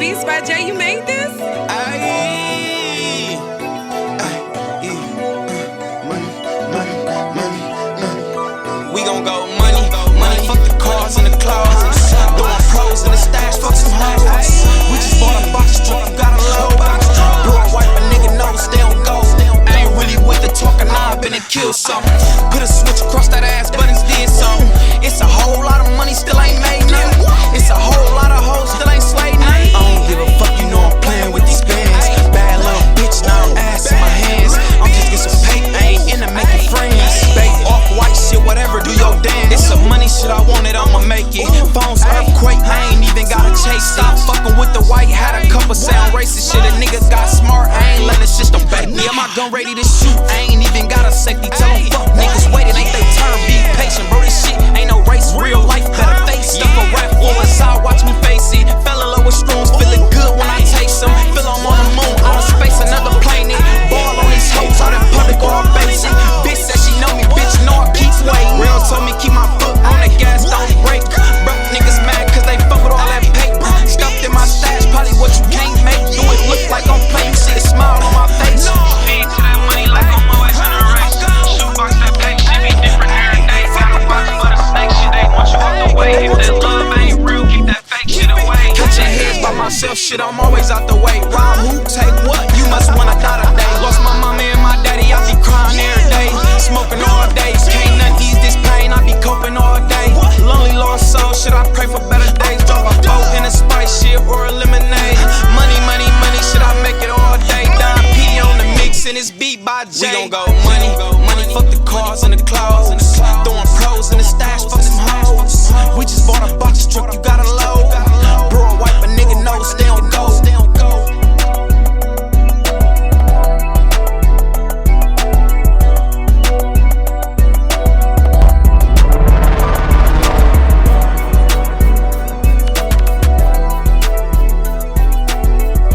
Beats by Jay, you made this? We gon' go money, fuck the cars in the closets. Throwing pros in the stash, fuck some hoes. We just bought a box truck, you got a load. Blue and wipe a nigga nose, stay on go. I ain't really with the talking, nah, I been and killed something. Put a switch across that ass, buttons did something. It's a whole lot of money, still ain't made nothing. It's a whole lot of hoes, still ain't slayed nothing. I don't give a fuck, you know I'm playing with these bands. Bad little bitch, now I'm ass in my hands. I'm just getting some paper, I ain't into making friends. Bait off white shit, whatever, do your dance. It's some money shit, I want it, I'ma make it. Phones earthquake, I ain't even gotta chase. Stop fucking with the white hat, a couple sound racist shit. A nigga got smart, I ain't letting shit don't bait me. I'm my gun ready to shoot, I ain't even got a safety. Tell them fuck niggas waiting, ain't they turn, be patient. Bro, this shit ain't no race, real life better face. Stuff a rap for a side, watch me face it. Fell in love with shrooms, feeling good when I taste them. Feel I'm on the moon, out of space, another planet. Ball on these hoes, out in public, all basic. Bitch said she know me, bitch know I keep waiting. Real told me keep my foot on the gas, don't break. Broke niggas mad cause they fuck with all that paper. Stuffed in my stash, probably what you can't make. Do it look like I'm playing, see the smile on my face. Feed to that money like I'm always in a race. Shoebox that pay, shit be different every day. Got the box for the snake shit, they want you out the way. If that love ain't real, keep that fake shit away. Catching heads by myself, shit, I'm always out the way. Rob who, take what? You must wanna die today. Lost my mama and my daddy, I be crying every day. Smoking all day, can't nothing ease this pain, I be coping all day. Lonely lost soul, shit, I pray for better days. Drop a boat in a spice shit or a lemonade. Money, money, money, shit, I make it all day. Don P on the mix and it's beat by Jay. We gon' go